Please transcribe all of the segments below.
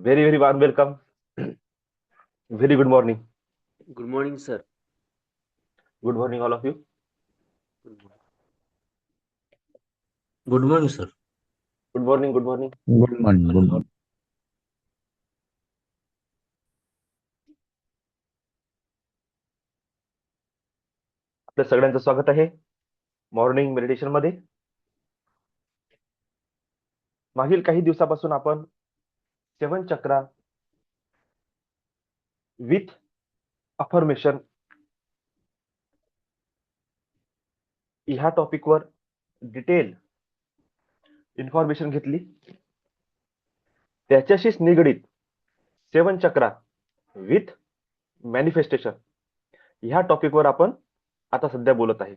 Very, very warm welcome. Very good morning. Good morning, sir. Good morning, all of you. Good morning. Good morning, sir. Good morning, good morning. Good morning. Good morning. आपल्या सगळ्यांचं स्वागत आहे morning meditation मध्ये. मागील काही दिवसापासून आपण 7 चक्रा with affirmation ह्या टॉपिकवर डिटेल इन्फॉर्मेशन घेतली. त्याच्याशीच निगडीत 7 चक्रा विथ मॅनिफेस्टेशन ह्या टॉपिकवर आपण आता सध्या बोलत आहे.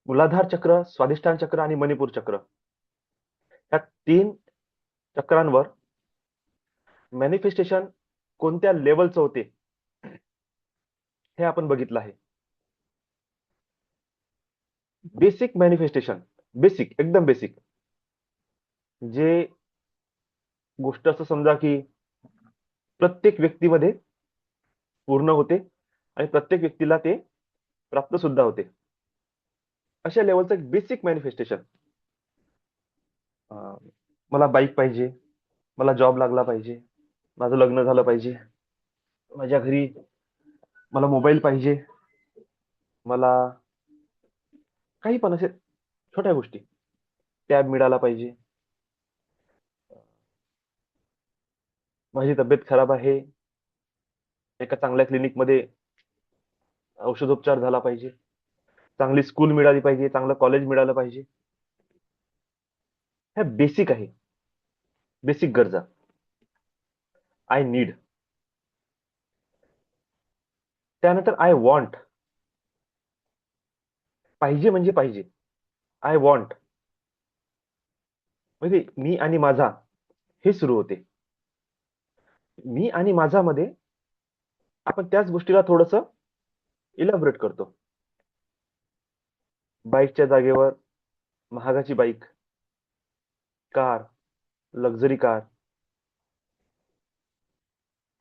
मूलाधार चक्र, स्वाधिष्ठान चक्र आणि मणिपूर चक्र या 3 चक्रांवर मॅनिफेस्टेशन कोणत्या लेवलचं होते हे आपण बघितलं आहे. बेसिक मॅनिफेस्टेशन, बेसिक, एकदम बेसिक, जे गोष्ट असं समजा की प्रत्येक व्यक्तीमध्ये पूर्ण होते आणि प्रत्येक व्यक्तीला ते प्राप्त सुद्धा होते, अशा लेवलचं एक बेसिक मॅनिफेस्टेशन. मला बाईक पाहिजे, मला जॉब लागला पाहिजे, माझं लग्न झालं पाहिजे, माझ्या घरी मला मोबाईल पाहिजे, मला काही पण असे छोट्या गोष्टी, टॅब मिळाला पाहिजे, माझी तब्येत खराब आहे, एका चांगल्या क्लिनिक मध्ये औषधोपचार झाला पाहिजे, चांगली स्कूल मिळाली पाहिजे, चांगलं कॉलेज मिळालं पाहिजे. ह्या बेसिक आहे, बेसिक गरजा. I need. त्यानंतर आय वॉन्ट. पाहिजे म्हणजे पाहिजे. आय वॉन्ट म्हणजे मी आणि माझा हे सुरू होते. मी आणि माझा मध्ये आपण त्याच गोष्टीला थोडस इलॅबोरेट करतो. बाईकच्या जागेवर महागाची bike, car, luxury car,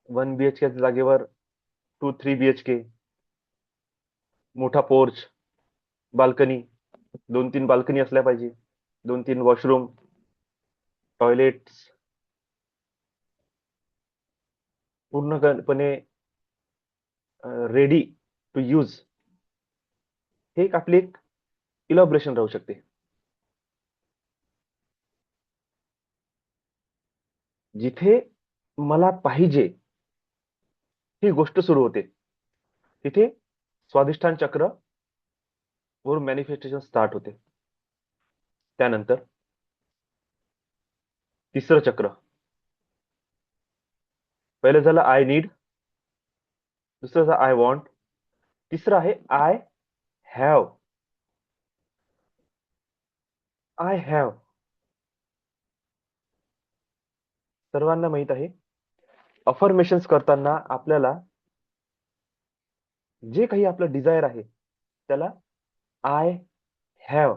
1 BHK जागेवर 2-3 BHK, मोठा पोर्च, बाल्कनी, 2-3 बाल्कनी असल्या पाहिजे, 2-3 वॉशरूम, टॉयलेट्स, पूर्णपणे रेडी टू यूज. हे एक आपली एक इलॅबोरेशन राहू शकते. जिथे मला पाहिजे ही गोष्ट सुरू होते, तिथे स्वाधिष्ठान चक्र वर मॅनिफेस्टेशन स्टार्ट होते. त्यानंतर तिसरं चक्र, पहिलं झालं आय नीड, दुसरं झालं आय वॉन्ट, तिसरं आहे आय हॅव. आय हॅव सर्वांना माहित आहे, अफर्मेशन्स करताना आपल्याला जे काही आपलं डिझायर आहे त्याला आय हॅव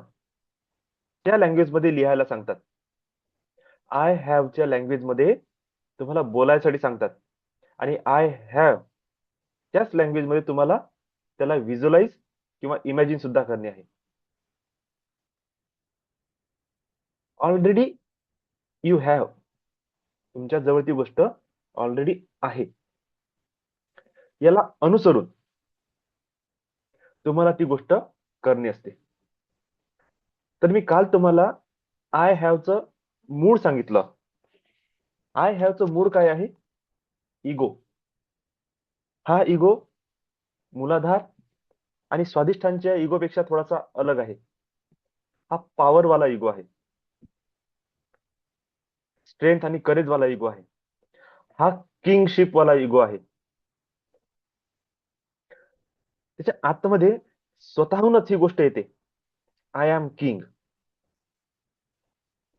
त्या लँग्वेज मध्ये लिहायला सांगतात. आय हॅव च्या लँग्वेज मध्ये तुम्हाला बोलायसाठी सांगतात आणि आय हॅव त्याच लँग्वेज मध्ये तुम्हाला त्याला व्हिज्युअलाइज किंवा इमॅजिन सुद्धा करणे आहे. ऑलरेडी यू हॅव, तुमच्या जवळ ती गोष्ट ऑलरेडी आहे. याला अनुसरून तुम्हाला ती गोष्ट करणे असते. तर मी काल तुम्हाला आय हॅव च मूळ सांगितलं. आय हॅव च मूळ काय आहे? इगो. हा इगो मूलाधार आणि स्वाधिष्ठानच्या इगो पेक्षा थोडासा अलग आहे. हा पॉवर वाला इगो आहे, स्ट्रेंथ आणि करेज वाला इगो आहे. हा किंगशिप वाला इगो आहे. त्याच्या आतमध्ये स्वतःहूनच ही गोष्ट येते, I am king.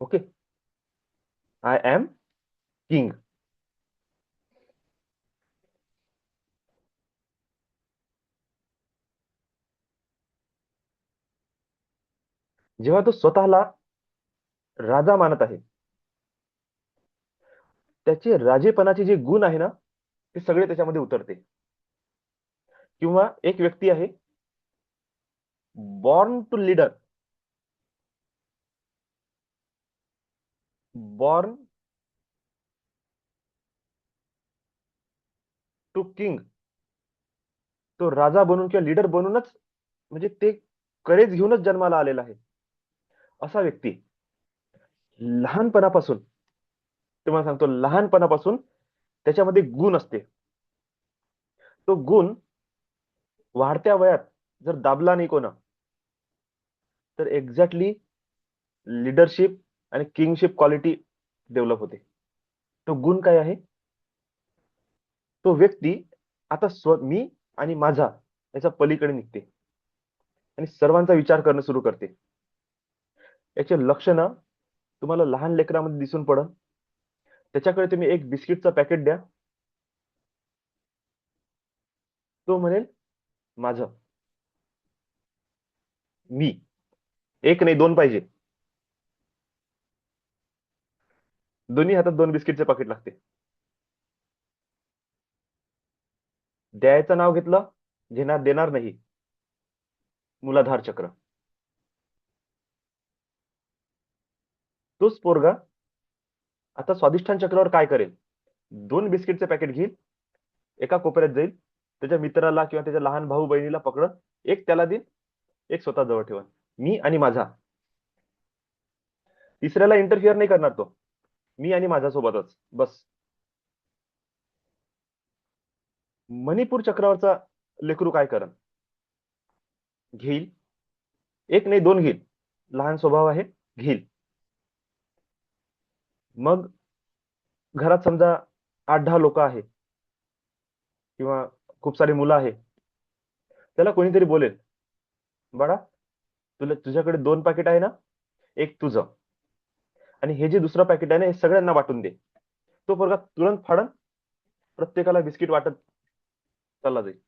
Okay, I am king. जेव्हा तो स्वतःला राजा मानत आहे, त्याचे राजेपणाचे जे गुण आहे ना, ते सगळे त्याच्यामध्ये उतरते. किंवा एक व्यक्ती आहे, born to leader, born to king. तो राजा बनून किंवा लीडर बनूनच, म्हणजे ते करेज घेऊनच जन्माला आलेला आहे. असा व्यक्ती लहानपणापासून, तुम्हाला सांगतो, लहानपणापासून त्याच्यामध्ये गुण असते. तो गुण वाढत्या वयात जर दाबला नाही कोण, तर एक्झॅक्टली लीडरशिप आणि किंगशिप क्वालिटी डेव्हलप होते. तो गुण काय आहे? तो व्यक्ती आता मी आणि माझा याच्या पलीकडे निघते आणि सर्वांचा विचार करणं सुरू करते. याचे लक्षणं तुम्हाला लहान लेकरामध्ये दिसून पडन. त्याच्याकडे तुम्ही एक बिस्किटचं पॅकेट द्या, तो म्हणेल माझं, मी. एक नाही, दोन पाहिजे. दोन्ही हातात दोन बिस्किटचे पाकिट लागते. द्यायचं नाव घेतलं, घेणार देणार नाही, मुलाधार चक्र. तोच पोरगा आता स्वादिष्ठान चक्रावर काय करेल? दोन बिस्किटचे पॅकेट घेईल, एका कोपऱ्यात जाईल, त्याच्या मित्राला किंवा त्याच्या लहान भाऊ बहिणीला पकडत, एक त्याला देईल, एक स्वतः जवळ ठेवा, मी आणि माझा. तिसऱ्याला इंटरफिअर नाही करणार तो, मी आणि माझ्या सोबतच बस. मणिपूर चक्रावरचा लेकरू काय करण? घेईल, एक नाही दोन घेईल, लहान स्वभाव आहे, घेईल. मग घरात समजा 8-10 लोक आहे किंवा खूप सारी मुलं आहे, त्याला कोणीतरी बोलेल, बाळा, तुझ्याकडे 2 पॅकेट आहे ना, एक तुझं आणि हे जे दुसरं पॅकेट आहे ना, हे सगळ्यांना वाटून दे. तो पोरगा तुरंत फाडन, प्रत्येकाला बिस्किट वाटत चालला जाईल.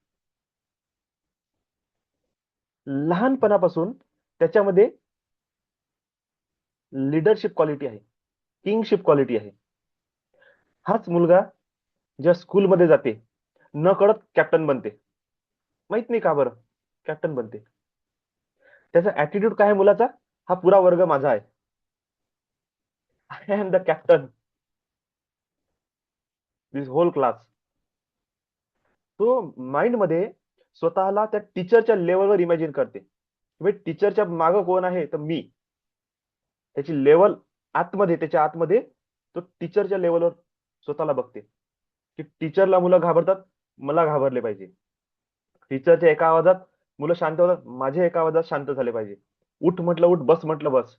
लहानपणापासून त्याच्यामध्ये लीडरशिप क्वालिटी आहे, किंगशिप क्वालिटी आहे. हाच मुलगा जेव्हा स्कूलमध्ये जाते, न कळत कॅप्टन बनते. माहित नाही का बरं कॅप्टन बनते? त्याचा ऍटिट्यूड काय आहे मुलाचा? हा पुरा वर्ग माझा आहे, I am the captain, this whole class. तो माइंड मध्ये स्वतःला त्या टीचरच्या लेवलवर इमॅजिन करते. टीचरच्या मागं कोण आहे? तर मी. त्याची लेवल आतमध्ये, त्याच्या आतमध्ये तो टीचरच्या लेवलवर स्वतःला बघते, की टीचरला मुलं घाबरतात, मला घाबरले पाहिजे. टीचरच्या एका आवाजात मुलं शांत होतात, माझ्या एका आवाजात शांत झाले पाहिजे. उठ म्हटलं उठ, बस म्हटलं बस.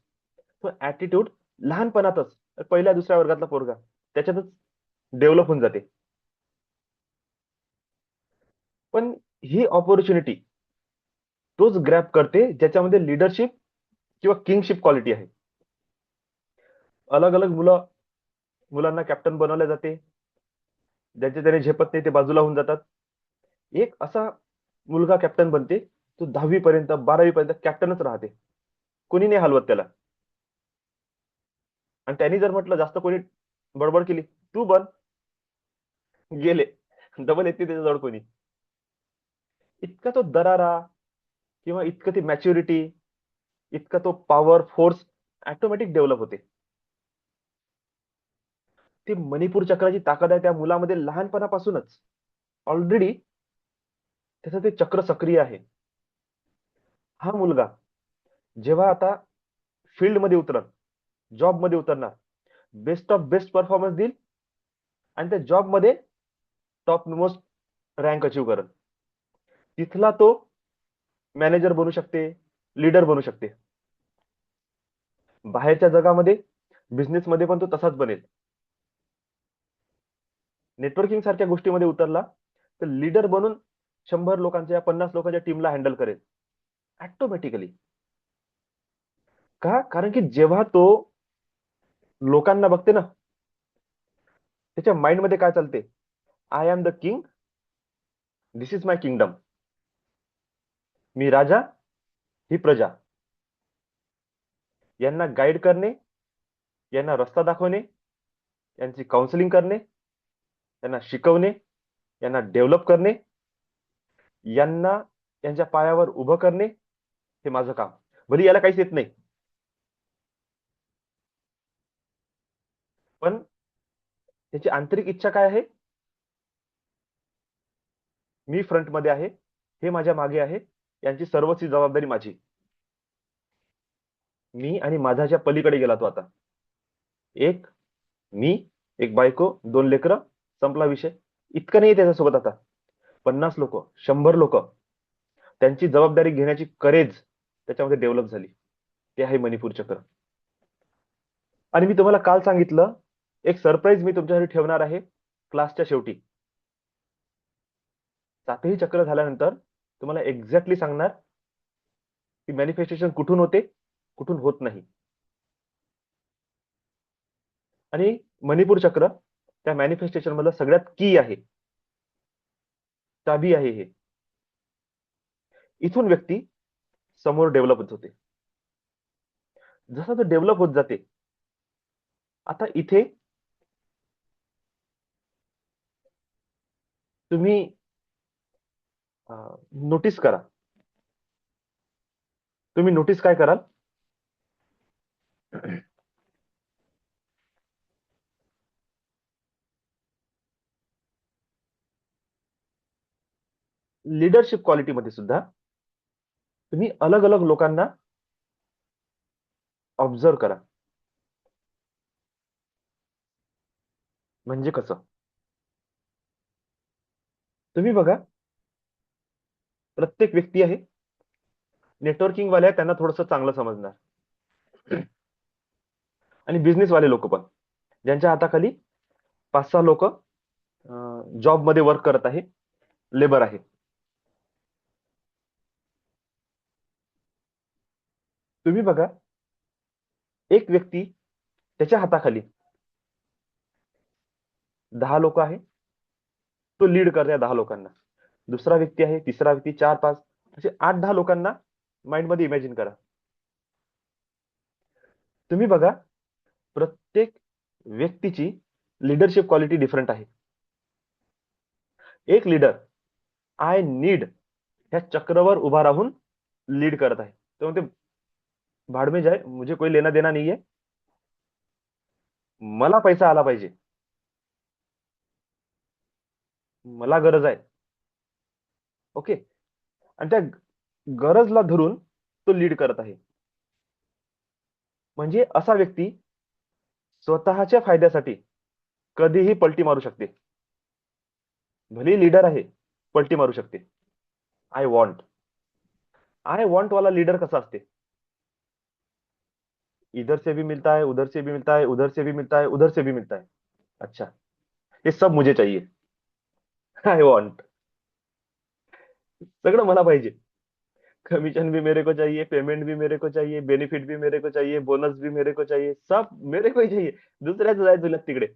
तो ऍटिट्यूड लहानपणातच, पहिल्या दुसऱ्या वर्गातला पोरगा त्याच्यातच डेव्हलप होऊन जाते. पण ही ऑपॉर्च्युनिटी तोच ग्रॅब करते ज्याच्यामध्ये लीडरशिप किंवा किंगशिप क्वालिटी आहे. अलग अलग मुलांना कॅप्टन बनवले जाते, ज्याचे त्याने झेपत नाही ते बाजूला होऊन जातात. एक असा मुलगा कॅप्टन बनते, तो 10वी पर्यंत 12वी पर्यंत कॅप्टनच राहते, कोणी नाही हलवत त्याला. आणि त्यांनी जर म्हटलं, जास्त कोणी बडबड केली, तू बन, गेले, डबल येते त्याच्याजवळ कोणी. इतका तो दरारा किंवा इतकं ती मॅच्युरिटी, इतका तो पॉवर फोर्स ऑटोमॅटिक डेव्हलप होते. ती मणिपूर चक्राची ताकद आहे त्या मुलामध्ये लहानपणापासूनच. ऑलरेडी त्याचं ते चक्र सक्रिय आहे. हा मुलगा जेव्हा आता फील्डमध्ये उतरल, जॉबमध्ये उतरणार, बेस्ट ऑफ बेस्ट परफॉर्मन्स देईल आणि त्या जॉबमध्ये टॉप मोस्ट रँक अचीव करेल. तिथला तो मॅनेजर बनू शकते, लीडर बनू शकते. बाहेरच्या जगामध्ये, बिझनेसमध्ये पण तो तसाच बनेल. नेटवर्किंग सारख्या गोष्टीमध्ये उतरला तर लीडर बनून 100 लोकांच्या, 50 लोकांच्या टीमला हँडल करेल ऑटोमॅटिकली. का? कारण की जेव्हा तो लोकांना बघते ना, त्याच्या माइंड मध्ये काय चालते? I am the king, this is my kingdom. मी राजा, ही प्रजा. यांना गाईड करणे, यांना रस्ता दाखवणे, यांची काउन्सिलिंग करणे, यांना शिकवणे, यांना डेव्हलप करणे, यांना यांच्या पायावर उभं करणे, हे माझं काम. भले याला काहीच येत नाही, पण त्याची आंतरिक इच्छा काय आहे? मी फ्रंट मध्ये आहे, हे माझ्या मागे आहे, यांची सर्वच जबाबदारी माझी. मी आणि माझ्याच्या पलीकडे गेला तो आता. एक मी, एक बायको, 2 लेकरं, संपला विषय. इतकं नाही त्याच्यासोबत आता. 50 लोक, 100 लोक, त्यांची जबाबदारी घेण्याची करेज त्याच्यामध्ये डेव्हलप झाली. ते आहे मणिपूर चक्र. आणि मी तुम्हाला काल सांगितलं, एक सरप्राईज मी तुमच्यासाठी ठेवणार आहे क्लासच्या शेवटी. 7ही चक्र झाल्यानंतर तुम्हाला एक्झॅक्टली सांगणार की मॅनिफेस्टेशन कुठून होते, कुठून होत नाही. आणि मणिपूर चक्र त्या मॅनिफेस्टेशन मधलं सगळ्यात की आहे, चाबी आहे. हे इथून व्यक्ती समोर डेव्हलप होत होते. जसं तो डेव्हलप होत जाते, आता इथे तुम्ही नोटीस करा. तुम्ही नोटीस काय कराल? लीडरशिप क्वालिटी मध्ये सुद्धा तुम्ही अलग अलग लोकांना ऑब्झर्व करा. म्हणजे कसं? तुम्ही बघा, प्रत्येक व्यक्ती आहे, नेटवर्किंग वाले त्यांना थोडंसं चांगलं समजणार, आणि बिझनेस वाले लोक पण, ज्यांच्या हाताखाली 5-6 लोक जॉब मध्ये वर्क करत आहे, लेबर आहे. तुम्ही बघा, एक व्यक्ती त्याच्या हाताखाली 10 लोक आहे, तो लीड करते 10 लोकांना. दुसरा व्यक्ती आहे, तिसरा व्यक्ती, 4-5, असे 8-10 लोकांना माइंड मध्ये इमॅजिन करा. तुम्ही बघा, प्रत्येक व्यक्तीची लीडरशिप क्वालिटी डिफरंट आहे. एक लीडर आय नीड ह्या चक्रवर उभा राहून लीड करत आहे. तो म्हणते, भाड में जाए, मुझे कोई लेना देना नाहीये, मला पैसा आला पाहिजे, मला गरज आहे. ओके. आणि त्या गरजला धरून तो लीड करत आहे. म्हणजे असा व्यक्ती स्वतःच्या फायद्यासाठी कधीही पलटी मारू शकते. भले लीडर आहे, पलटी मारू शकते. आय वॉन्ट वाला लीडर कसा असते? इधर से भी मिलता है, उधर से भी मिलता है, उधर से भी मिलता है, उधर से भी मिलता है. अच्छा, ये सब मुझे चाहिए. आय वॉन्ट, सगळं मला पाहिजे. कमीशन भी मेरे को चाहिए, पेमेंट भी मेरे को चाहिए, बेनिफिट भी मेरे को चाहिए, बोनस भी मेरे को चाहिए, सब मेरे को ही चाहिए. दुसऱ्याचं जायचं तुला तिकडे,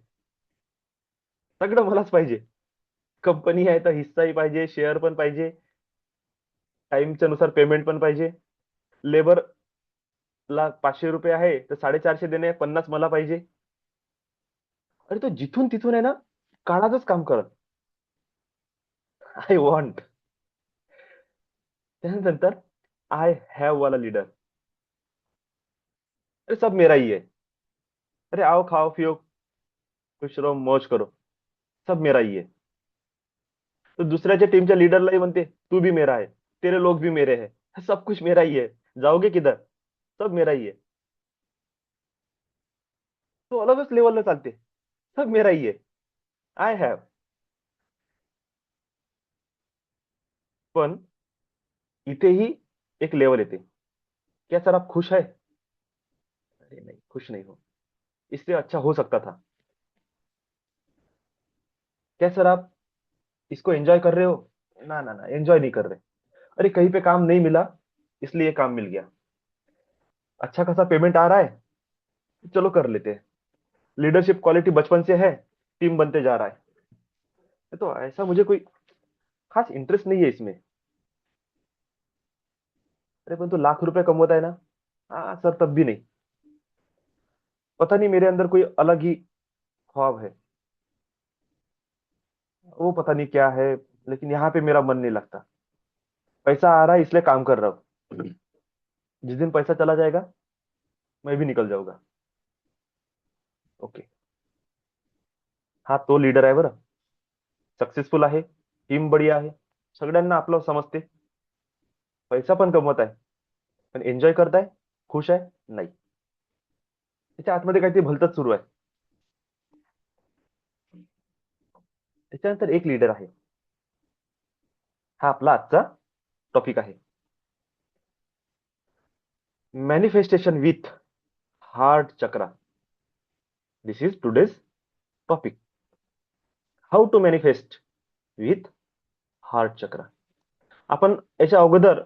सगळं मलाच पाहिजे. कंपनी आहे तर हिस्साही पाहिजे, शेअर पण पाहिजे, टाइमच्या नुसार पेमेंट पण पाहिजे. लेबर ला 500 रुपये आहे तर 450 देणे, 50 मला पाहिजे. अरे तो जिथून तिथून आहे ना, काळाचंच काम करत. I want. त्यानंतर आय हॅव वाला लीडर, अरे सब मेरा ही है, अरे आओ खाओ पियो, खुश रहो, मौज करो, सब मेरा ही है. तो दुसऱ्याच्या टीमच्या लीडरलाही म्हणते, तू भी मेरा है, तेरे लोग भी मेरे हैं, सब कुछ मेरा ही है, जाओगे किधर, सब मेरा ही है. तो अलगच लेवलला चालते, सब मेरा ही है, आय हॅव. पण इथेही एक लेवल येते. क्या सर आप खुश है? अरे नहीं, खुश नहीं हो, इससे अच्छा हो सकता था. क्या सर आप इसको एंजॉय कर रहे हो? ना ना ना, एंजॉय नहीं कर रहे. अरे कहीं पे काम नहीं मिला, इसलिए काम मिल गया. अच्छा खासा पेमेंट आ रहा है, चलो कर लेते हैं. लीडरशिप क्वालिटी बचपन से है, टीम बनते जा रहा है। तो ऐसा मुझे कोई खास इंटरेस्ट नहीं है इसमें। अरे पण तू लाख रुपए कमवत आहे ना। हाँ सर, तब भी नहीं। पता नहीं मेरे अंदर कोई अलग ही ख्वाब है, वो पता नहीं क्या है, लेकिन यहाँ पे मेरा मन नहीं लगता। पैसा आ रहा है इसलिए काम कर रहा हूँ। जिस दिन पैसा चला जाएगा मैं भी निकल जाऊंगा। ओके। हा तो लीडर आहे बरं, सक्सेसफुल आहे, टीम बढिया आहे, सगळ्यांना आपलं समजते, पैसा पण कमवत आहे, पण एन्जॉय करताय, खुश आहे नाही। त्याच्या आतमध्ये काहीतरी भलतंच सुरू आहे। त्याच्यानंतर एक लीडर आहे, हा आपला आजचा टॉपिक आहे, manifestation with heart chakra. This is today's topic, how to manifest with heart chakra. आपण याच्या अगोदर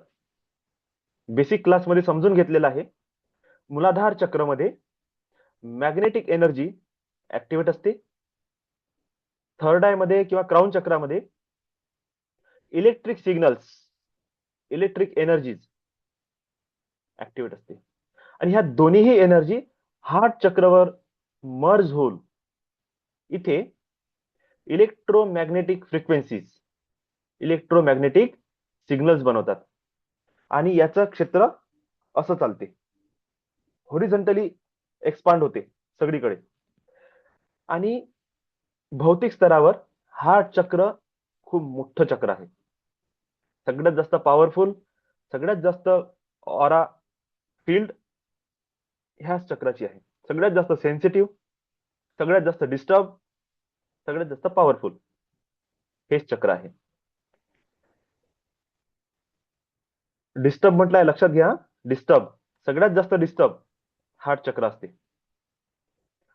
बेसिक क्लासमध्ये समजून घेतलेलं आहे, मूलाधार चक्रमध्ये मॅग्नेटिक एनर्जी ऍक्टिव्हेट असते, थर्ड आय मध्ये किंवा क्राउन चक्रामध्ये electric signals, electric energies activate असते, आणि ह्या दोन्हीही एनर्जी हार्ट चक्रवर मर्ज होऊन इथे इलेक्ट्रोमॅग्नेटिक फ्रिक्वेन्सीज, इलेक्ट्रोमॅग्नेटिक सिग्नल्स बनवतात, आणि याचं क्षेत्र असं चालते, हॉरिझॉन्टली एक्सपांड होते सगळीकडे। आणि भौतिक स्तरावर हार्ट चक्र खूप मोठं चक्र आहे, सगळ्यात जास्त पॉवरफुल, सगळ्यात जास्त ऑरा फील्ड ह्याच चक्राची आहे, सगळ्यात जास्त सेन्सिटिव्ह, सगळ्यात जास्त डिस्टर्ब, सगळ्यात जास्त पॉवरफुल हेच चक्र आहे। डिस्टर्ब म्हटलंय लक्षात घ्या, डिस्टर्ब, सगळ्यात जास्त डिस्टर्ब हार्ट चक्र असते,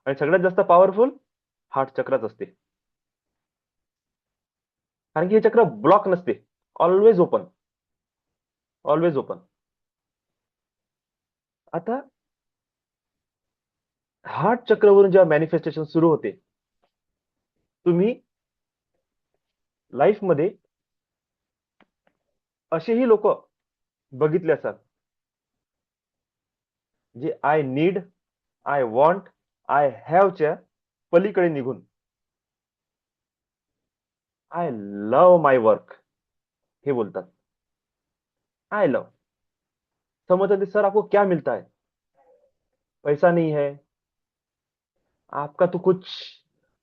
आणि सगळ्यात जास्त पॉवरफुल हार्ट चक्रच असते, कारण की हे चक्र ब्लॉक नसते, ऑलवेज ओपन, ऑलवेज ओपन। आता हार्ट चक्रवरून जेव्हा मॅनिफेस्टेशन सुरू होते, तुम्ही लाईफ मध्ये असेही लोक बघितले असाल, जे I need, I want, I हॅवच्या पलीकडे निघून आय लव माय वर्क हे बोलतात। आय लव, समझते सर आपको क्या मिलता है, पैसा नहीं है, आपका तो कुछ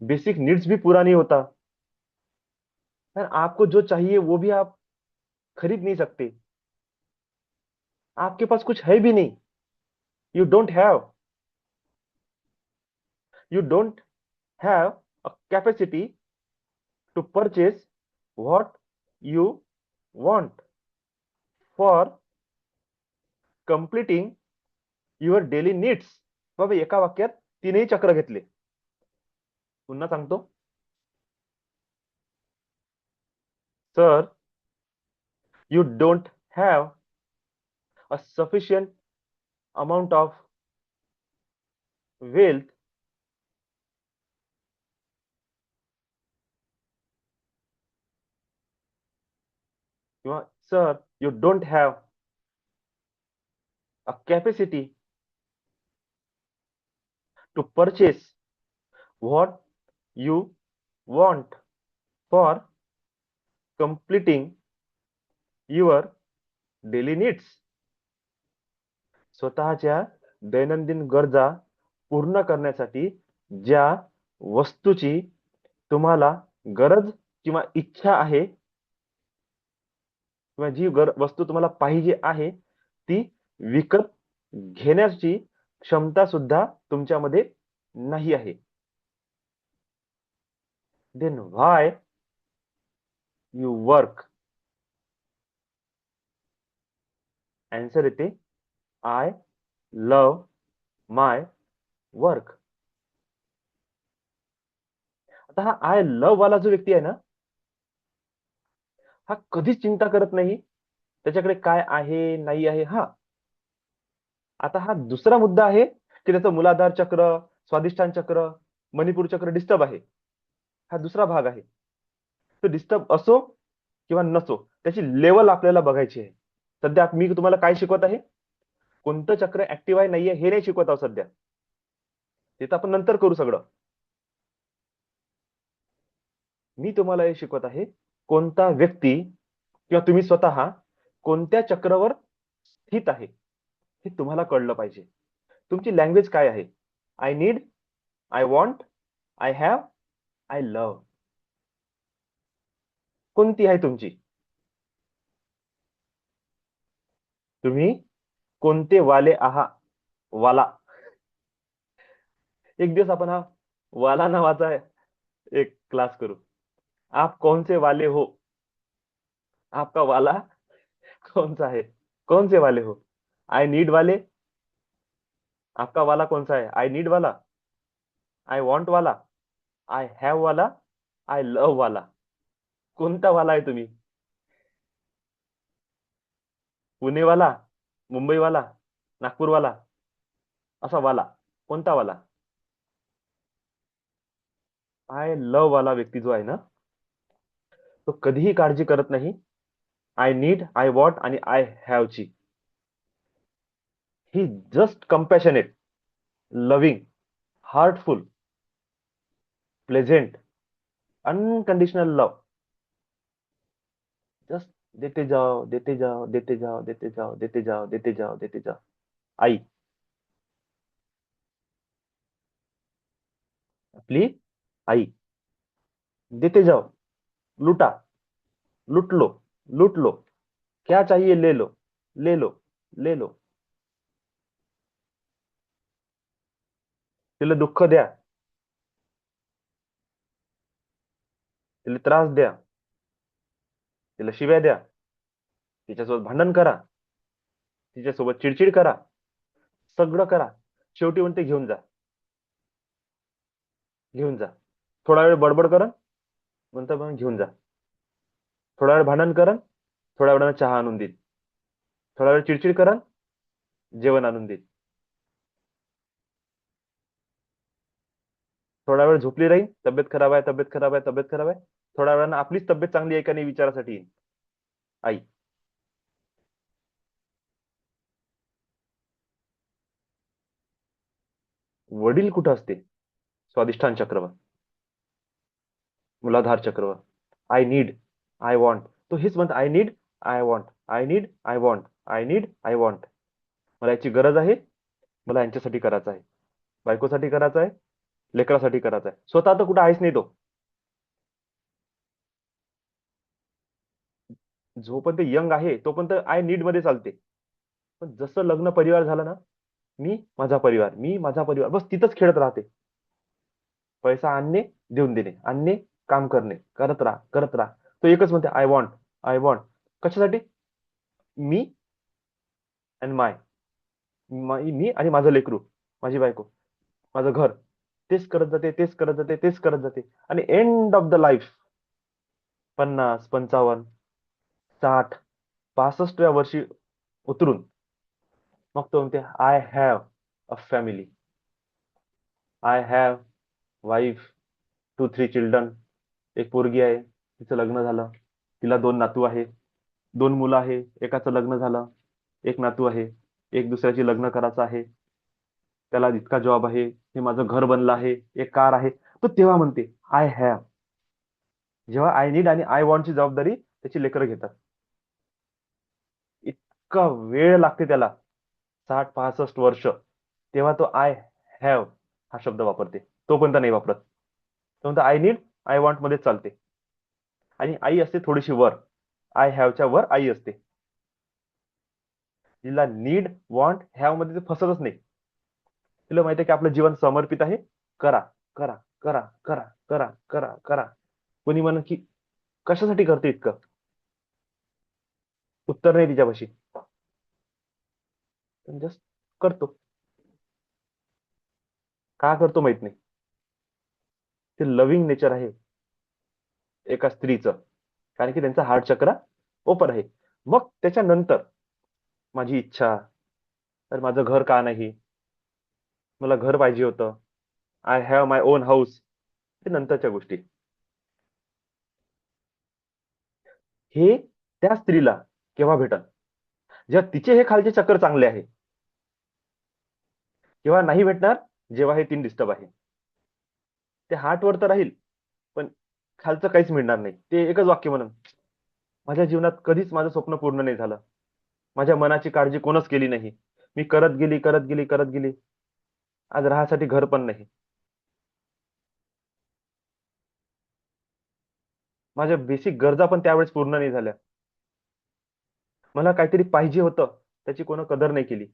बेसिक नीड्स भी पूरा नहीं होता, यार आपको जो चाहिए वो भी आप खरीद नहीं सकते, आपके पास कुछ है भी नहीं, you don't have, you don't have a capacity to purchase what you want for completing your daily needs. बाबा एका वाक्यात तीनही चक्र घेतले, पुन्हा सांगतो, sir you don't have a sufficient amount of wealth sir you don't have a capacity to purchase what you want for completing your daily needs। स्वतःच्या दैनंदिन गरजा पूर्ण करण्यासाठी ज्या वस्तूची तुम्हाला गरज किंवा इच्छा आहे, किंवा जी वस्तू तुम्हाला पाहिजे आहे, ती विकत घेण्याची क्षमता सुद्धा तुमच्यामध्ये नाही आहे, then why you work. Answer येते आय लव माय वर्क। आता हा आय लव वाला जो व्यक्ती आहे ना, हा कधीच चिंता करत नाही त्याच्याकडे काय आहे नाही आहे। हा आता हा दुसरा मुद्दा आहे की त्याचं मूलाधार चक्र, स्वादिष्ठान चक्र, मणिपूर चक्र डिस्टर्ब आहे, हा दुसरा भाग आहे. तो डिस्टर्ब असो किंवा नसो, त्याची लेवल आपल्याला बघायची आहे. सध्या मी तुम्हाला काय शिकवत आहे, कोणतं चक्र ऍक्टिव्ह आहे नाहीये हे नाही शिकवत आहोत सध्या. ते तर आपण नंतर करू सगळं. मी तुम्हाला हे शिकवत आहे, कोणता व्यक्ती किंवा तुम्ही स्वतः कोणत्या चक्रावर स्थित आहे हे तुम्हाला कळलं पाहिजे. तुमची लँग्वेज काय आहे? I need, I want, I have, I love. कोणती आहे तुमची? तुम्ही कोणते वाले आहात? वाला. एक दिवस आपण हा वाला नावाचा एक क्लास करू. आप कौन से वाले हो? आपका वाला कौन सा है? कौन से वाले हो? आई नीड वाले? आपका वाला कौन सा है? आई नीड वाला, आई वॉन्ट वाला, आय हॅव वाला, आय लव्ह वाला. कोणता वाला आहे तुम्ही? पुणे वाला, मुंबई वाला, नागपूर वाला, असा वाला कोणता वाला? आय लव्ह वाला व्यक्ती जो आहे ना, तो कधीही काळजी करत नाही आय नीड, आय वॉन्ट आणि आय हॅव ची. ही just compassionate, loving, heartful, pleasant, unconditional love. Just देते जाओ, देते जाओ, देते जाओ, देते जाओ, देते जाओ, देते जाओ, देते जाओ. आई, आपली आई. देते जाओ, लुटा, लुट लो, लूट लो, क्या चाहिए ले लो, ले लो, ले लो. तिला दुःख द्या, तिला त्रास द्या, तिला शिव्या द्या, तिच्यासोबत भांडण करा, तिच्यासोबत चिडचिड करा, सगळं करा. शेवटी म्हणते घेऊन जा, घेऊन जा. थोडा वेळ बडबड करा, म्हणता मग घेऊन जा. थोडा वेळ भांडण करा, थोड्या वेळानं चहा आणून देईल. थोडा वेळ चिडचिड करा, जेवण आणून देईल. थोडा वेळ झोपली राहील, तब्येत खराब आहे, तब्येत खराब आहे, तब्येत खराब आहे. थोड्या वेळानं आपलीच तब्येत चांगली आहे का नाही विचारासाठी येईल. आई. वडील कुठं असते? स्वादिष्ठान चक्रवर, मूलाधार चक्रवर. I need, I want. तो हेच म्हणतो, I need, I want, I need, I want, I need, I want. मला याची गरज आहे, मला यांच्यासाठी करायचं आहे, बायकोसाठी करायचं आहे, लेकरासाठी करायचं आहे. स्वतः तर कुठं आहेच नाही तो. जोपर्यंत यंग आहे तोपर्यंत आय नीड मध्ये चालते. पण जसं लग्न परिवार झालं ना, मी माझा परिवार, मी माझा परिवार, बस तिथंच खेळत राहते. पैसा आणणे, देऊन देणे, आणणे, काम करणे, करत राहा, करत राहा. तो एकच म्हणते आय वॉन्ट, आय वॉन्ट. कशासाठी? मी अँड मी आणि माझं लेकरू, माझी बायको, माझं घर. तेच करत जाते, तेच करत जाते, तेच करत जाते. आणि एंड ऑफ द लाईफ 50, 55, 60, 65व्या वर्षी उतरून मग तो म्हणते I have a family, I have wife, 2-3 children. एक पोरगी आहे, तिचं लग्न झालं, तिला 2 नातू आहे, 2 मुलं आहे, एकाचं लग्न झालं, एक नातू आहे, एक दुसऱ्याची लग्न करायचं आहे, त्याला इतका जॉब आहे, हे माझं घर बनलं आहे, एक कार आहे. तो तेव्हा म्हणते आय हॅव. जेव्हा आय नीड आणि आय वॉन्टची जबाबदारी त्याची लेकरं घेतात. इतका वेळ लागते त्याला, 60-65 वर्ष, तेव्हा तो आय हॅव हा शब्द वापरते. तोपर्यंत नाही वापरत. तो म्हणतो आय नीड, आय वॉन्ट मध्ये चालते. आणि आई असते थोडीशी वर, आय हॅवच्या वर आई असते. तिला नीड, वॉन्ट, हॅव मध्ये ते फसतच नाही. तिला माहिती आहे की आपलं जीवन समर्पित आहे. करा, करा, करा, करा, करा, करा, करा. कोणी म्हण की कशासाठी करते इतकं? उत्तर नाही तिच्यापाशी. जस्ट करतो. का करतो माहित नाही. ते लव्हिंग नेचर आहे एका स्त्रीचं, कारण की त्यांचा हार्ट चक्र ओपन आहे. मग त्याच्यानंतर माझी इच्छा, तर माझं घर का नाही, मला घर पाहिजे होतं, I have my on house, ते नंतरच्या गोष्टी. हे त्या स्त्रीला केव्हा भेटल? जेव्हा तिचे हे खालचे चक्र चांगले आहे. केव्हा नाही भेटणार? जेव्हा हे 3 डिस्टर्ब आहे. ते हार्टवर तर राहील, पण खालचं काहीच मिळणार नाही. ते एकच वाक्य म्हणून, माझ्या जीवनात कधीच माझं स्वप्न पूर्ण नाही झालं. माझ्या मनाची काळजी कोणच केली नाही. मी करत गेली, करत गेली, करत गेली. आज राहायसाठी घर पण नाही. माझ्या बेसिक गरजा पण त्यावेळेस पूर्ण नाही झाल्या. मला काहीतरी पाहिजे होतं, त्याची कोणी कदर नाही केली.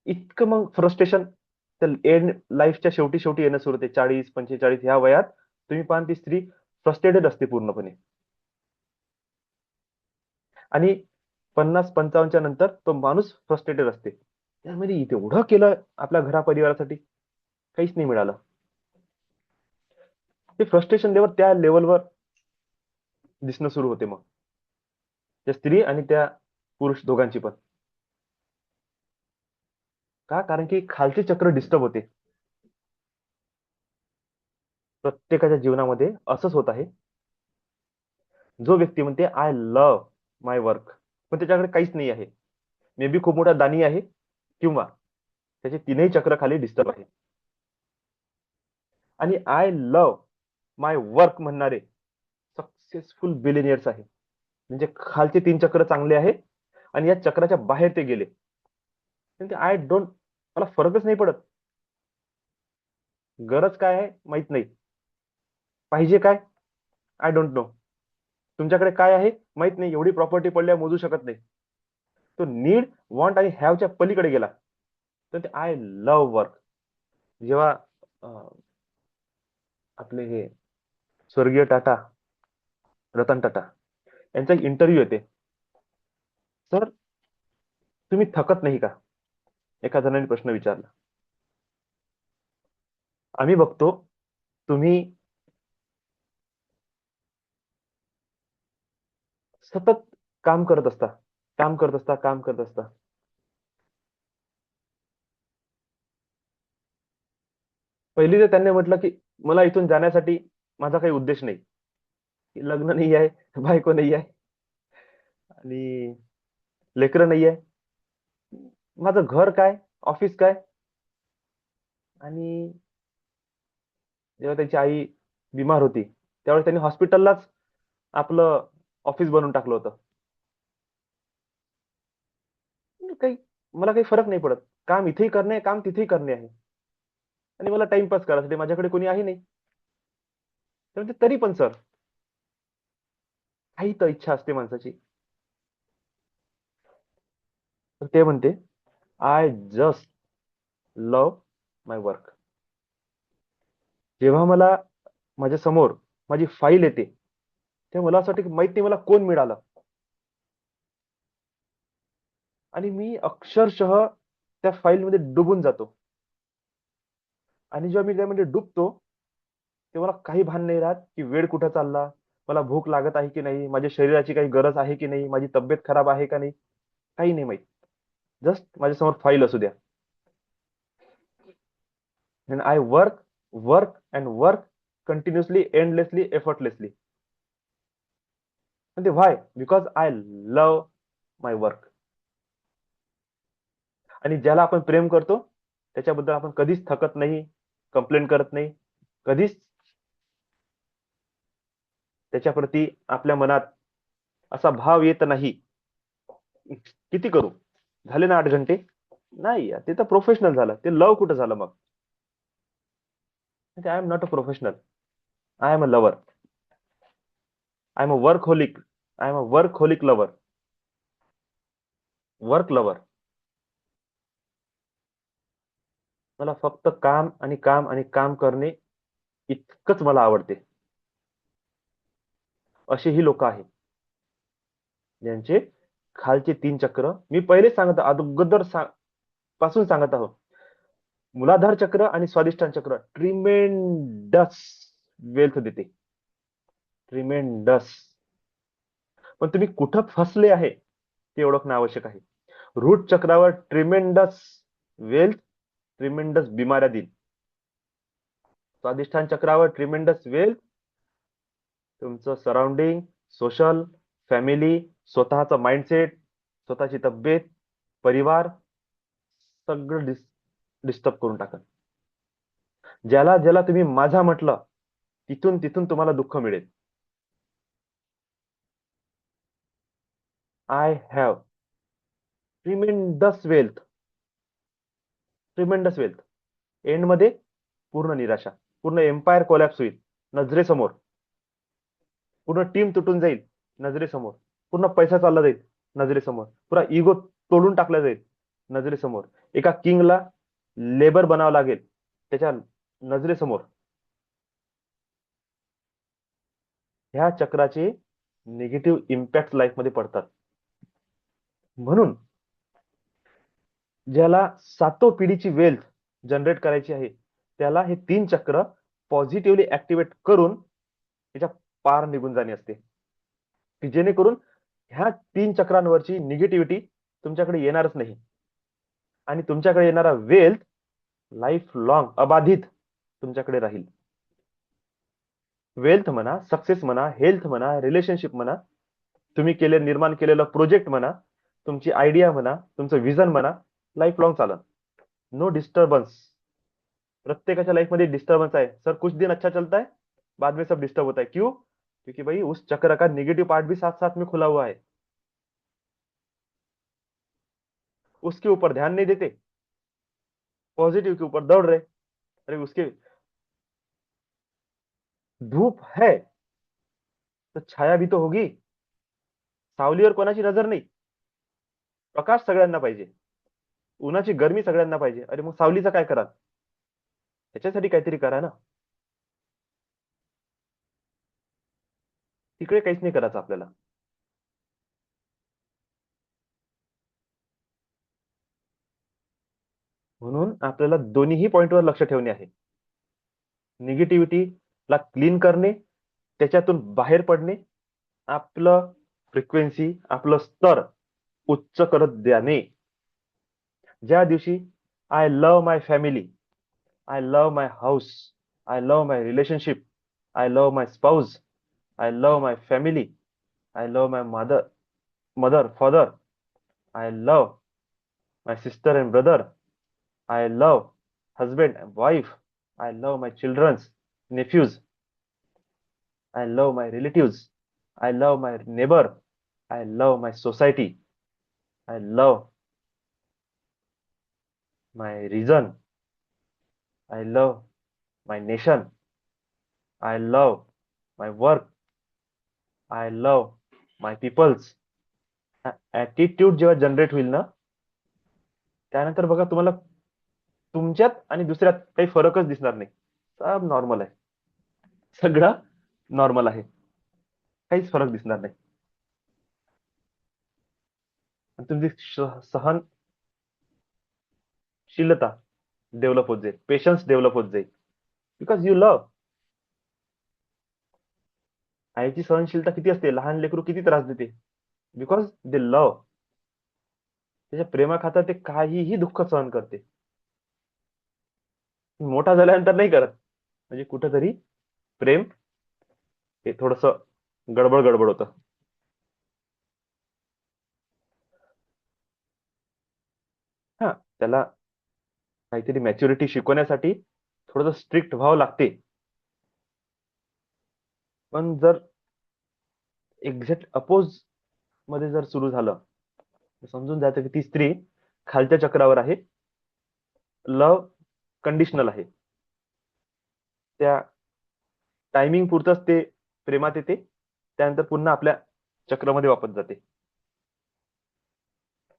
इतकं मग फ्रस्ट्रेशन तर एंड लाईफच्या शेवटी शेवटी येणं सुरू होते. 40-45 ह्या वयात तुम्ही पाहा ती स्त्री फ्रस्ट्रेटेड असते पूर्णपणे. आणि 50-55च्या नंतर तो माणूस फ्रस्ट्रेटेड असते. त्यामध्ये एवढं केलं आपल्या घरा परिवारासाठी, काहीच नाही मिळालं. ते फ्रस्ट्रेशन लेवल त्या लेवलवर दिसणं सुरू होते मग. त्या स्त्री आणि त्या पुरुष दोघांची पण. का? कारण की खालचे चक्र डिस्टर्ब होते. प्रत्येकाच्या जीवनामध्ये असंच होत आहे. जो व्यक्ती म्हणते आय लव्ह माय वर्क, पण त्याच्याकडे काहीच नाही आहे. मे बी खूप मोठा दानी आहे, किंवा त्याचे तीनही चक्र खाली डिस्टर्ब आहे. आणि आय लव्ह माय वर्क म्हणणारे सक्सेसफुल बिलिनियर्स आहे. म्हणजे खालचे 3 चक्र चांगले आहे आणि या चक्राच्या बाहेर ते गेले. आय डोंट, मला फरकच नाही पडत. गरज काय आहे माहित नाही. पाहिजे काय? I don't know. तुमच्याकडे काय आहे माहित नाही. एवढी प्रॉपर्टी पडल्या मोजू शकत नाही. तो नीड, वॉन्ट आणि हॅवच्या पलीकडे गेला. तर ते आय लव्ह वर्क. जेव्हा आपले हे स्वर्गीय टाटा, रतन टाटा यांचा एक इंटरव्ह्यू येते. सर, तुम्ही थकत नाही का? एका जणाने प्रश्न विचारला. आम्ही बघतो तुम्ही सतत काम करत असता, काम करत असता, काम करत असता. पहिली तर त्यांनी म्हटलं की मला इथून जाण्यासाठी माझा काही उद्देश नाही. लग्न नाही आहे, बायको नाही आहे आणि लेकरं नाही आहे. माझं घर काय, ऑफिस काय. आणि जेव्हा त्याची आई बिमार होती, त्यावेळेस त्यांनी हॉस्पिटललाच आपलं ऑफिस बनवून टाकलं होतं. म्हणजे काही, मला काही फरक नाही पडत. काम इथेही करणे आहे, काम तिथेही करणे आहे. आणि मला टाइमपास करायसाठी माझ्याकडे कोणी आहे नाही. तर म्हणते, तरी पण सर, काही तर इच्छा असते माणसाची. तर ते म्हणते, I just love my work. जेव्हा मला माझ्या समोर माझी फाईल येते, तेव्हा मला असं वाटतं की माहित नाही मला कोण मिळालं. आणि मी अक्षरशः त्या फाईलमध्ये डुबून जातो. आणि जेव्हा मी त्यामध्ये डुबतो, तेव्हा मला काही भान नाही राहत की वेळ कुठं चालला, मला भूक लागत आहे की नाही, माझ्या शरीराची काही गरज आहे की नाही, माझी तब्येत खराब आहे का नाही, काही नाही माहित. जस्ट माझ्यासमोर फाईल असू द्या. And I work and work continuously, endlessly, effortlessly. And why? Because I love my work. आणि ज्याला आपण प्रेम करतो, त्याच्याबद्दल आपण कधीच थकत नाही, कंप्लेंट करत नाही, कधीच त्याच्याप्रती आपल्या मनात असा भाव येत नाही. किती करू? झाले ना 8 घंटे? नाही यार, ते तर प्रोफेशनल झालं. ते लव्ह कुठं झालं मग? I am not a professional. I am a lover. I am a workaholic. I am a workaholic lover. Work lover. मला फक्त काम आणि काम आणि काम करणे इतकंच मला आवडते. अशी ही लोक आहेत ज्यांचे खालचे 3 चक्र, मी पहिले सांगत अगोदर पासून सांगत आहोत. मूलाधार चक्र आणि स्वादिष्टान चक्र ट्रिमेंडस वेल्थ देते. ट्रिमेंडस. पण तुम्ही कुठं फसले आहे ते ओळखणं आवश्यक आहे. रूट चक्रावर ट्रिमेंडस वेल्थ, ट्रिमेंडस बिमाऱ्या देईल. स्वादिष्टान चक्रावर ट्रिमेंडस वेल्थ, तुमचं सराउंडिंग, सोशल, फॅमिली, स्वतःचा माइंडसेट, स्वतःची तब्येत, परिवार सगळं डिस्टर्ब करून टाकत. ज्याला ज्याला तुम्ही माझा म्हटलं तिथून तिथून तुम्हाला दुःख मिळेल. I have tremendous wealth, tremendous wealth. End मध्ये पूर्ण निराशा, पूर्ण एम्पायर कोलॅप्स होईल नजरेसमोर, पूर्ण टीम तुटून जाईल नजरेसमोर, पूर्ण पैसा चालला जाईल नजरेसमोर, पुरा इगो तोडून टाकला जाईल नजरेसमोर, एका किंगला लेबर बनावं लागेल त्याच्या नजरेसमोर. ह्या चक्राचे निगेटिव्ह इम्पॅक्ट लाईफ मध्ये पडतात. म्हणून ज्याला सातो पिढीची वेल्थ जनरेट करायची आहे त्याला हे 3 चक्र पॉझिटिव्हली ऍक्टिव्हेट करून त्याच्या पार निघून जाणे असते, की जेणेकरून ह्या 3 चक्रांवरची निगेटिव्हिटी तुमच्याकडे येणारच नाही आणि तुमच्याकडे येणारा वेल्थ लाईफ लॉंग अबाधित तुमच्याकडे राहील. वेल्थ म्हणा, सक्सेस म्हणा, हेल्थ म्हणा, रिलेशनशिप म्हणा, तुम्ही निर्माण केलेलं प्रोजेक्ट म्हणा, तुमची आयडिया म्हणा, तुमचं विजन म्हणा, लाईफ लॉंग चालन. No disturbance. प्रत्येकाच्या लाइफ मध्ये डिस्टर्बन्स आहे. सर कुछ दिन अच्छा चलता है, बाद में सब डिस्टर्ब होता है. क्यों? क्योंकि भाई उस चक्र का नेगेटिव पार्ट भी साथ साथ में खुला हुआ है, उसके ऊपर ध्यान नहीं देते, पॉजिटिव के ऊपर दौड़ रहे. अरे उसके धूप है तो छाया भी तो होगी. सावलीवर कोणाची नजर नाही. प्रकाश सगळ्यांना पाहिजे, उन्हाची गरमी सगळ्यांना पाहिजे. अरे मग सावलीचं काय करा, त्याच्यासाठी काहीतरी करा ना. तिकडे काहीच नाही करायचं आपल्याला. म्हणून आपल्याला दोन्हीही पॉइंटवर लक्ष ठेवणे आहे. निगेटिव्हिटीला क्लीन करणे, त्याच्यातून बाहेर पडणे, आपलं फ्रिक्वेन्सी, आपलं स्तर उच्च करत द्याने. ज्या दिवशी I love my family, I love my house, I love my relationship, I love my spouse, I love my family, I love my mother father, I love my sister and brother, I love husband and wife, I love my childrens, nephews, I love my relatives, I love my neighbor, I love my society, I love my region, I love my nation, I love my work, I love my peoples. Attitude जेव्हा generate होईल ना, त्यानंतर बघा तुम्हाला तुमच्यात आणि दुसऱ्यात काही फरकच दिसणार नाही. सब नॉर्मल आहे, सगळं नॉर्मल आहे, काहीच फरक दिसणार नाही. आणि तुमची सहनशीलता डेव्हलप होत जाईल, पेशन्स डेव्हलप होत जाईल, बिकॉज यू लव्ह. आईची सहनशीलता किती असते, लहान लेकरू किती त्रास देते, बिकॉज दे लव्ह. त्याच्या प्रेमाखातर ते काहीही दुःख सहन करते. मोठा झाल्यानंतर नाही करत, म्हणजे कुठंतरी प्रेम हे थोडस गडबड गडबड होतं. हा, त्याला काहीतरी मॅच्युरिटी शिकवण्यासाठी थोडस स्ट्रिक्ट व्हावं लागते. पण जर एक्झॅक्ट अपोज मध्ये जर सुरू झालं, समजून जायचं की ती स्त्री खालच्या चक्रावर आहे, लव्ह कंडिशनल आहे, त्या टायमिंग पुरतच ते प्रेमात येते, त्यानंतर पुन्हा आपल्या चक्रामध्ये वापस जाते.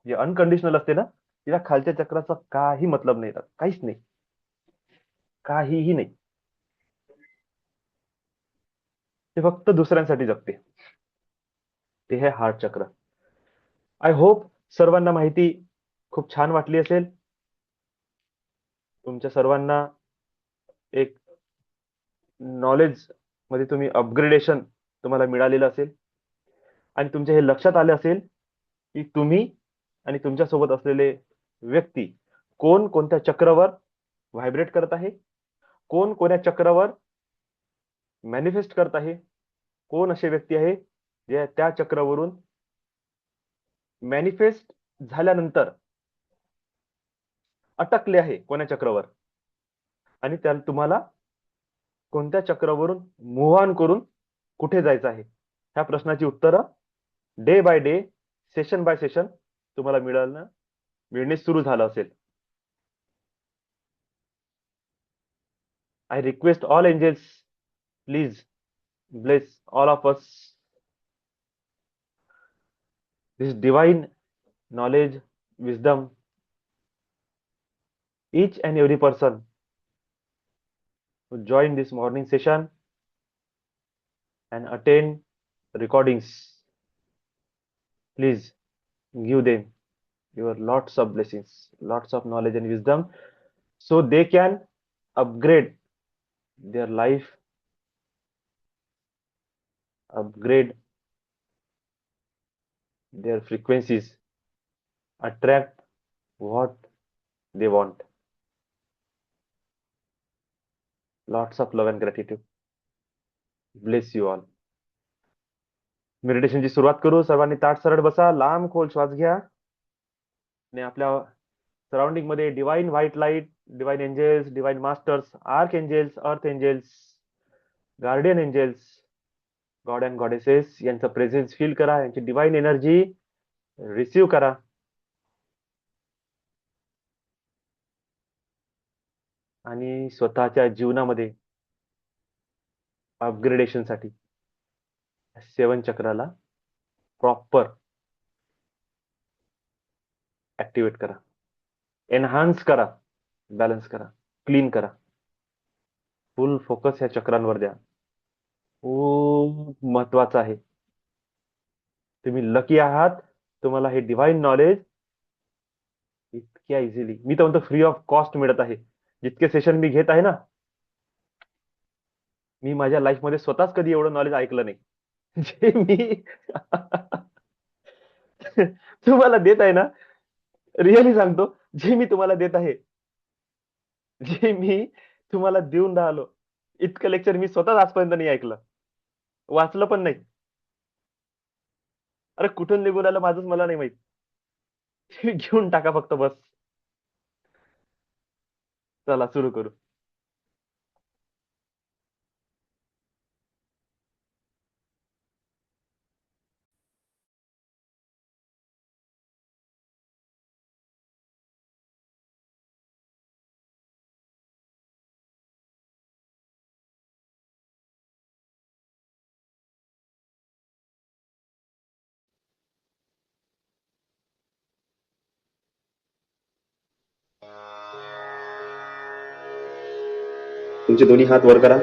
जे अनकंडिशनल असते ना, तिला खालच्या चक्राचा काही मतलब नाही, काहीच नाही, काहीही नाही. ते फक्त दुसऱ्यांसाठी जगते. ते हे हार्ट चक्र. आय होप सर्वांना माहिती खूप छान वाटली असेल. तुमच्या सर्वांना एक नॉलेज मध्ये तुम्ही अपग्रेडेशन तुम्हाला मिळालेलं असेल आणि तुमच्या हे लक्षात आले असेल की तुम्ही आणि तुमच्या सोबत असलेले व्यक्ती कोण कोणत्या चक्रावर व्हायब्रेट करत आहे, कोण कोण्या चक्रावर मॅनिफेस्ट करत आहे, कोण असे व्यक्ती आहे जे त्या चक्रावरून मॅनिफेस्ट झाल्यानंतर अटकले आहे कोण्या चक्रावर, आणि त्या तुम्हाला कोणत्या चक्रावरून मूव्ह ऑन करून कुठे जायचं आहे, ह्या प्रश्नाची उत्तरं day by day, session by session तुम्हाला मिळणे सुरू झालं असेल. I request all angels, please bless all of us this divine knowledge, wisdom, each and every person who join this morning session and attend recordings. Please give them your lots of blessings, lots of knowledge and wisdom, so they can upgrade their life, upgrade their frequencies, attract what they want. Lots of love and gratitude. Bless you all. मेडिटेशनची सुरुवात करू. सर्वांनी ताठ सरळ बसा, लांब खोल श्वास घ्या आणि आपल्या सराउंडिंग मध्ये divine white light, divine angels, divine masters, archangels, earth angels, guardian angels, God and goddesses यांचा प्रेझेन्स फील करा, यांची डिवाइन एनर्जी रिसीव्ह करा. आणि स्वतःच्या जीवनामध्ये अपग्रेडेशन साठी 7 चक्राला प्रॉपर ऍक्टिव्हेट करा, एनहान्स करा, बॅलन्स करा, क्लीन करा. फुल फोकस या चक्रांवर द्या. खूप महत्वाचं आहे. तुम्ही लकी आहात, तुम्हाला हे डिवाइन नॉलेज इतक्या इझिली, मी तर म्हणतो फ्री ऑफ कॉस्ट मिळत आहे. जितके सेशन मी घेत आहे ना, मी माझ्या लाईफ मध्ये स्वतःच कधी एवढं नॉलेज ऐकलं नाही जे मी तुम्हाला देत आहे ना. रिअली सांगतो, जे मी तुम्हाला देत आहे, जे मी तुम्हाला देऊन राहिलो, इतकं लेक्चर मी स्वतःच आजपर्यंत नाही ऐकलं, वाचलं पण नाही. अरे कुठून निघून आलं माझंच मला नाही माहित. घेऊन टाका फक्त बस. चला सुरू करू. तुमचे दोन्ही हात वर करा.